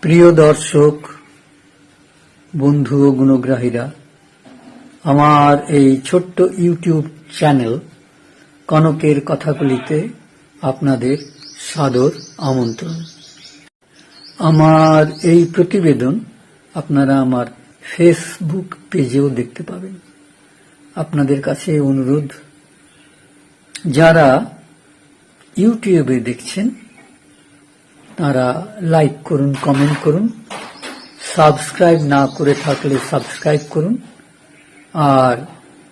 প্রিয় দর্শক, বন্ধু ও গুণগ্রাহীরা, আমার এই ছোট্ট ইউটিউব চ্যানেল কনকের কথাগুলিতে আপনাদের সাদর আমন্ত্রণ। আমার এই প্রতিবেদন আপনারা আমার ফেসবুক পেজেও দেখতে পাবেন। আপনাদের কাছে অনুরোধ, যারা ইউটিউবে দেখছেন তারা লাইক করুন, কমেন্ট করুন, সাবস্ক্রাইব না করে থাকলে সাবস্ক্রাইব করুন, আর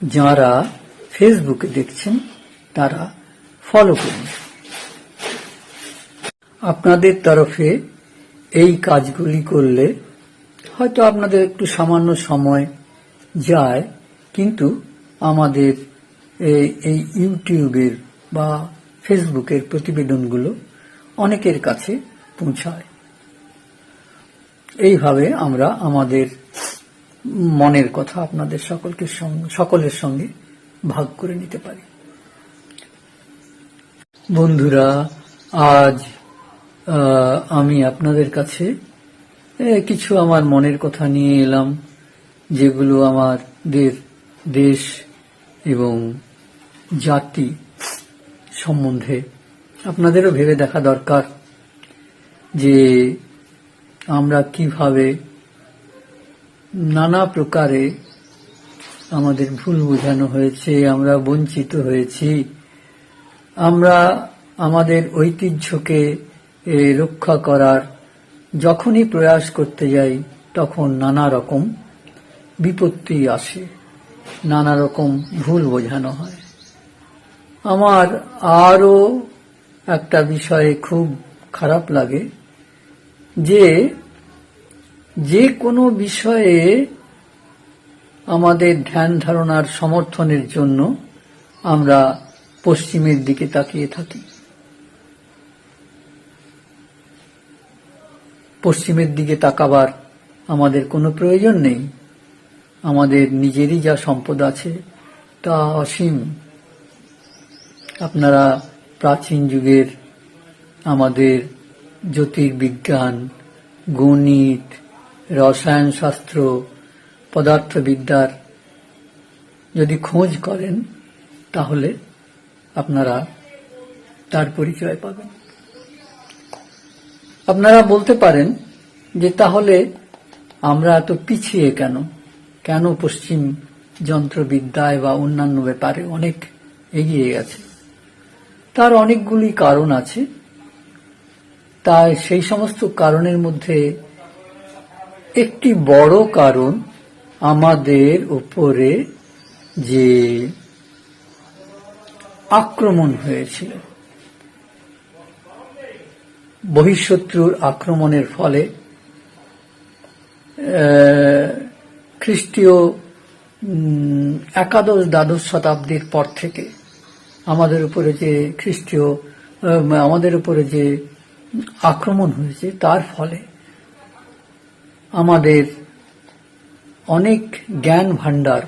যারা ফেসবুকে দেখছেন তারা ফলো করুন। আপনাদের তরফে এই কাজগুলি করলে হয়তো আপনাদের একটু সামান্য সময় যায়, কিন্তু আমাদের এই ইউটিউবের বা ফেসবুকের প্রতিবেদনগুলো অনেকের কাছে পৌঁছায়। এইভাবে আমরা আমাদের মনের কথা আপনাদের সকলের সঙ্গে ভাগ করে নিতে পারি। বন্ধুরা, আজ আমি আপনাদের কাছে কিছু আমার মনের কথা নিয়ে এলাম, যেগুলো আমাদের দেশ এবং জাতি সম্বন্ধে আপনাদেরও ভেবে দেখা দরকার, যে আমরা কিভাবে নানা প্রকারে আমাদের ভুল বোঝানো হয়েছে, আমরা বঞ্চিত হয়েছি, আমরা আমাদের ঐতিহ্যকে রক্ষা করার যখনই প্রয়াস করতে যাই তখন নানা রকম বিপত্তি আসে, নানা রকম ভুল বোঝানো হয়। আমার আরো একটা বিষয়ে খুব খারাপ লাগে, যে কোনো বিষয়ে আমাদের ধ্যান ধারণার সমর্থনের জন্য আমরা পশ্চিমের দিকে তাকিয়ে থাকি। পশ্চিমের দিকে তাকাবার আমাদের কোনো প্রয়োজন নেই। আমাদের নিজেরই যা সম্পদ আছে তা অসীম। আপনারা প্রাচীন যুগের আমাদের জ্যোতির্বিজ্ঞান, গণিত, রসায়ন শাস্ত্র, পদার্থবিদ্যার যদি খোঁজ করেন তাহলে আপনারা তার পরিচয় পাবেন। আপনারা বলতে পারেন যে তাহলে আমরা এত পিছিয়ে কেন পশ্চিম যন্ত্রবিদ্যায় বা অন্যান্য ব্যাপারে অনেক এগিয়ে গেছে? তার অনেকগুলি কারণ আছে। তাই সেই সমস্ত কারণের মধ্যে একটি বড় কারণ আমাদের উপরে যে আক্রমণ হয়েছিল, বহিঃশত্রুর আক্রমণের ফলে খ্রিস্টীয় একাদশ-দ্বাদশ শতাব্দীর পর থেকে আমাদের উপরে যে আক্রমণ হয়েছে, তার ফলে আমাদের অনেক জ্ঞান ভাণ্ডার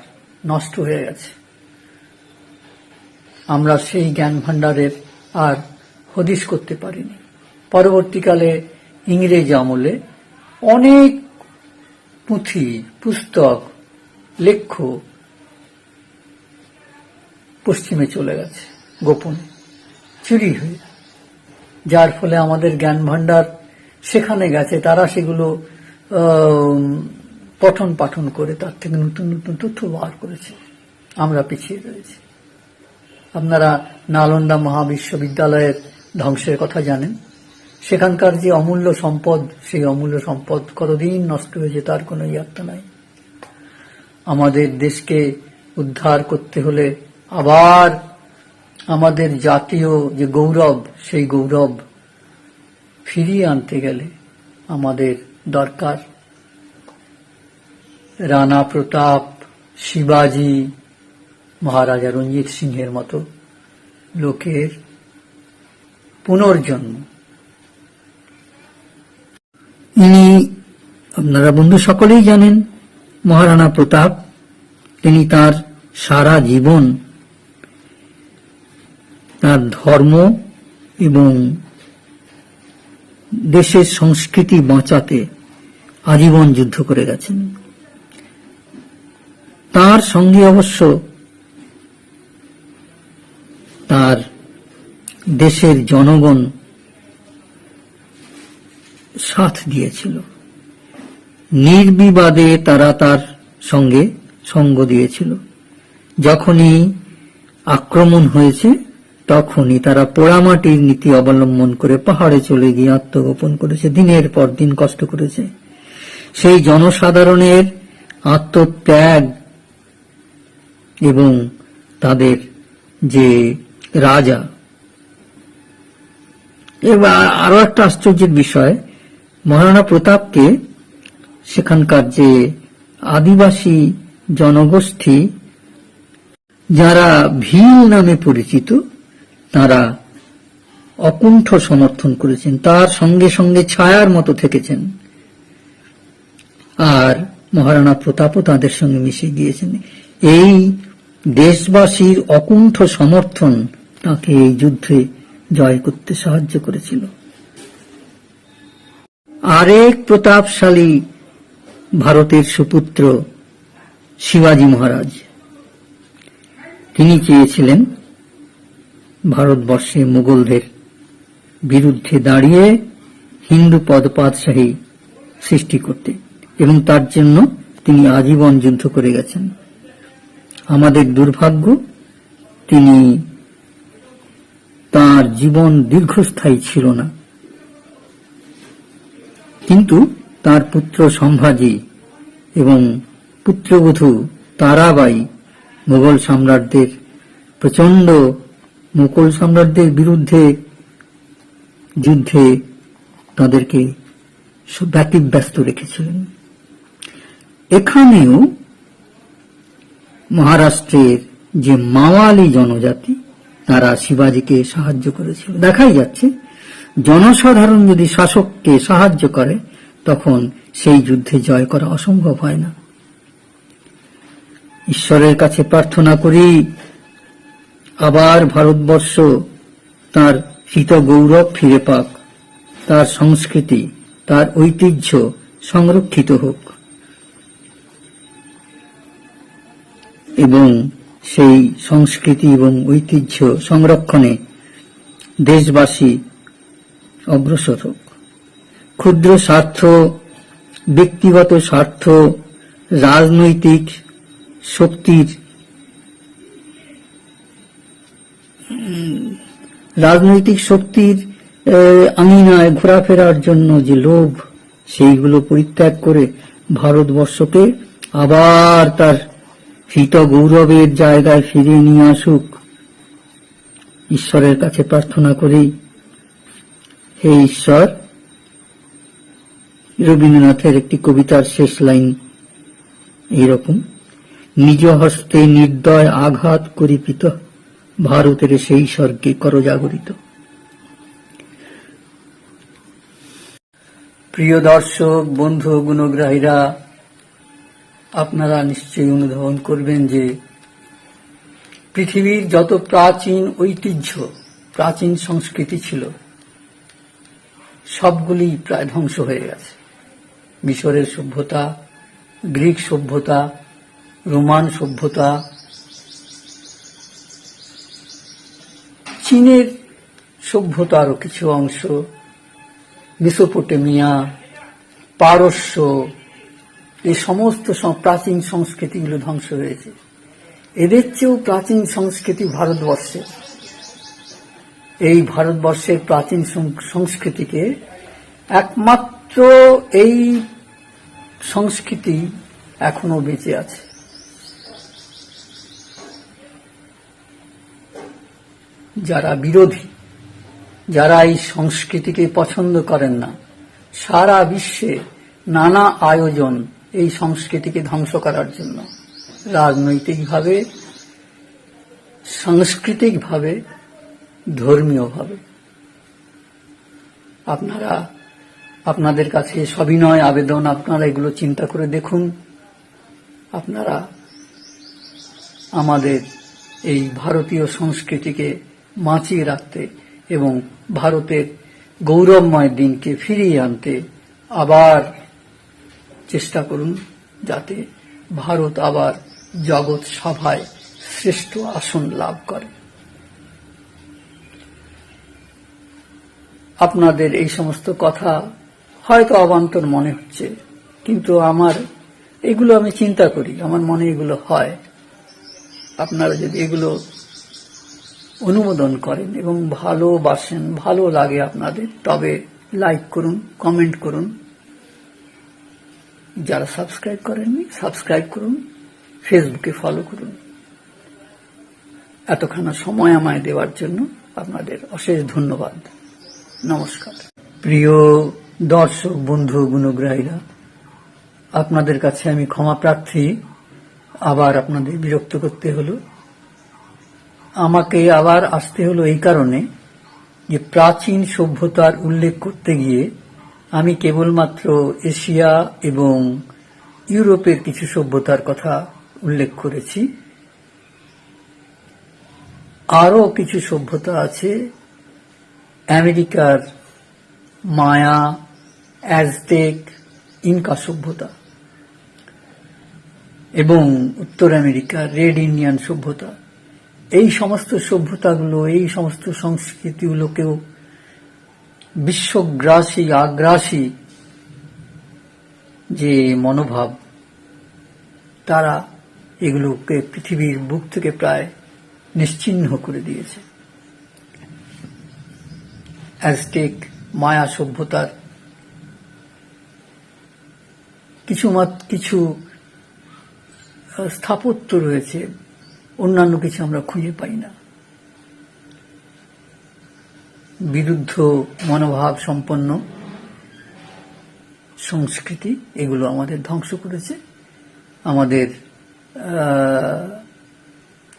নষ্ট হয়ে গেছে। আমরা সেই জ্ঞান ভাণ্ডারের আর হদিশ করতে পারিনি। পরবর্তীকালে ইংরেজ আমলে অনেক পুঁথি, পুস্তক, লেখ্য পশ্চিমে চলে গেছে গোপনে, চুরি হয়ে, যার ফলে আমাদের জ্ঞান ভাণ্ডার সেখানে গেছে। তারা সেগুলো পঠন পাঠন করে তার থেকে নতুন নতুন তথ্য বার করেছে। আমরা পিছিয়ে রয়েছি। আপনারা নালন্দা মহাবিশ্ববিদ্যালয়ের ধ্বংসের কথা জানেন। সেখানকার যে অমূল্য সম্পদ, সেই অমূল্য সম্পদ কতদিন নষ্ট হয়েছে তার কোনো ইয়াত্তা নাই। আমাদের দেশকে উদ্ধার করতে হলে, আবার আমাদের জাতীয় যে গৌরব, সেই গৌরব ফিরিয়ে আনতে গেলে আমাদের দরকার রানা প্রতাপ, শিবাজি, মহারাজা রঞ্জিত সিংহের মতো লোকের পুনর্জন্ম। ইনি আপনারা বন্ধু সকলেই জানেন, মহারানা প্রতাপ। তিনি তার সারা জীবন তার ধর্ম এবং দেশের সংস্কৃতি বাঁচাতে আজীবন যুদ্ধ করে গেছেন। তার সঙ্গে অবশ্য তার দেশের জনগণ সাথ দিয়েছিল, নির্বিবাদে তারা তার সঙ্গে সঙ্গ দিয়েছিল। যখনই আক্রমণ হয়েছে তখনই তারা পোড়ামাটির নীতি অবলম্বন করে পাহাড়ে চলে গিয়ে আত্মগোপন করেছে, দিনের পর দিন কষ্ট করেছে। সেই জনসাধারণের আত্মত্যাগ এবং তাদের যে রাজা, এবার আরো একটা আশ্চর্যের বিষয়, মহারাণা প্রতাপকে সেখানকার যে আদিবাসী জনগোষ্ঠী যারা ভিল নামে পরিচিত, তারা অকুণ্ঠ সমর্থন করেছেন, তার সঙ্গে সঙ্গে ছায়ার মতো থেকেছেন, আর মহারাণা প্রতাপও তাদের সঙ্গে মিশে গিয়েছেন। এই দেশবাসীর অকুণ্ঠ সমর্থন তাকে এই যুদ্ধে জয় করতে সাহায্য করেছিল। আরেক প্রতাপশালী ভারতের সুপুত্র শিবাজী মহারাজ, তিনি চেয়েছিলেন ভারতবর্ষে মুঘলদের বিরুদ্ধে দাঁড়িয়ে হিন্দু পদপাতশাহী সৃষ্টি করতে, এবং তার জন্য তিনি আজীবন যুদ্ধ করে গেছেন। আমাদের দুর্ভাগ্য, তিনি তার জীবন দীর্ঘস্থায়ী ছিল না, কিন্তু তার পুত্র সম্ভাজি এবং পুত্রবধূ তারাবাই মুঘল সম্রাটদের বিরুদ্ধে যুদ্ধে তাদেরকে ব্যতিব্যস্ত রেখেছিলেন। এখানেও মহারাষ্ট্রের যে মাওয়ালি জনজাতি, তারা শিবাজীকে সাহায্য করেছিল। দেখাই যাচ্ছে জনসাধারণ যদি শাসককে সাহায্য করে তখন সেই যুদ্ধে জয় করা অসম্ভব হয় না। ঈশ্বরের কাছে প্রার্থনা করি আবার ভারতবর্ষ তার হৃত গৌরব ফিরে পাক, তার সংস্কৃতি, তার ঐতিহ্য সংরক্ষিত হোক, এবং সেই সংস্কৃতি এবং ঐতিহ্য সংরক্ষণে দেশবাসী অগ্রসর হোক। ক্ষুদ্র স্বার্থ, ব্যক্তিগত স্বার্থ, রাজনৈতিক শক্তির আঙিনায় ঘোরাফেরার জন্য যে লোভ, সেইগুলো পরিত্যাগ করে ভারতবর্ষকে আবার তার হৃত গৌরবের জায়গায় ফিরিয়ে নিয়ে আসুক। ঈশ্বরের কাছে প্রার্থনা করি, হে ঈশ্বর। রবীন্দ্রনাথের একটি কবিতার শেষ লাইন এইরকম, নিজ হস্তে নির্দয় আঘাত করিপিত, ভারতের সেই স্বর্গে করজাগরিত। প্রিয় দর্শক, বন্ধু, গুণগ্রাহীরা, আপনারা নিশ্চয়ই অনুধাবন করবেন যে পৃথিবীর যত প্রাচীন ঐতিহ্য, প্রাচীন সংস্কৃতি ছিল, সবগুলি প্রায় ধ্বংস হয়ে গেছে। মিশরের সভ্যতা, গ্রিক সভ্যতা, রোমান সভ্যতা, চীনের সভ্যতারও কিছু অংশ, মেসোপটেমিয়া, পারস্য, এই সমস্ত প্রাচীন সংস্কৃতিগুলো ধ্বংস হয়েছে। এদের চেয়েও প্রাচীন সংস্কৃতি ভারতবর্ষে। এই ভারতবর্ষের প্রাচীন সংস্কৃতিকে একমাত্র এই সংস্কৃতি এখনো বেঁচে আছে। যারা বিরোধী, যারা এই সংস্কৃতিকে পছন্দ করেন না, সারা বিশ্বে নানা আয়োজন এই সংস্কৃতিকে ধ্বংস করার জন্য, রাজনৈতিকভাবে, সাংস্কৃতিকভাবে, ধর্মীয়ভাবে। আপনাদের কাছে সবিনয় আবেদন, আপনারা এগুলো চিন্তা করে দেখুন। আপনারা আমাদের এই ভারতীয় সংস্কৃতিকে বাঁচিয়ে রাখতে এবং ভারতের গৌরবময় দিনকে ফিরিয়ে আনতে আবার চেষ্টা করুন, যাতে ভারত আবার জগৎ সভায় শ্রেষ্ঠ আসন লাভ করে। আপনাদের এই সমস্ত কথা হয়তো অবান্তর মনে হচ্ছে, কিন্তু এগুলো আমি চিন্তা করি, আমার মনে এগুলো হয়। আপনারা যদি এগুলো অনুমোদন করেন এবং ভালোবাসেন, ভালো লাগে আপনাদের, তবে লাইক করুন, কমেন্ট করুন। যারা সাবস্ক্রাইব করেননি, সাবস্ক্রাইব করুন, ফেসবুকে ফলো করুন। এতখানা সময় আমায় দেওয়ার জন্য আপনাদের অশেষ ধন্যবাদ। নমস্কার। প্রিয় দর্শক বন্ধু গুণগ্রাহীরা, আপনাদের কাছে আমি ক্ষমা প্রার্থী। আবার আপনাদের বিরক্ত করতে হলো। আমাকে আবার আসতে হলো এই কারণে যে প্রাচীন সভ্যতার উল্লেখ করতে গিয়ে আমি কেবলমাত্র এশিয়া এবং ইউরোপের কিছু সভ্যতার কথা উল্লেখ করেছি। আরও কিছু সভ্যতা আছে, আমেরিকার মায়া, অ্যাজটেক, ইনকা সভ্যতা, এবং উত্তর আমেরিকার রেড ইন্ডিয়ান সভ্যতা। এই সমস্ত সভ্যতাগুলো, এই সমস্ত সংস্কৃতিগুলোকেও বিশ্বগ্রাসী, আগ্রাসী যে মনোভাব, তারা এগুলোকে পৃথিবীর বুক থেকে প্রায় নিশ্চিহ্ন করে দিয়েছে। অ্যাজটেক, মায়া সভ্যতার কিছু স্থাপত্য রয়েছে, অন্যান্য কিছু আমরা খুঁজে পাই না। বিরুদ্ধ মনোভাব সম্পন্ন সংস্কৃতি, এগুলো আমাদের ধ্বংস করেছে, আমাদের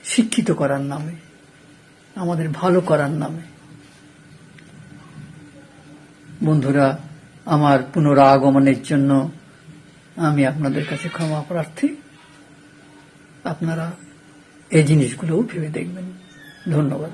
শিক্ষিত করার নামে, আমাদের ভালো করার নামে। বন্ধুরা, আমার পুনরাগমনের জন্য আমি আপনাদের কাছে ক্ষমা প্রার্থী। আপনারা এই জিনিসগুলোও ভেবে দেখবেন। ধন্যবাদ।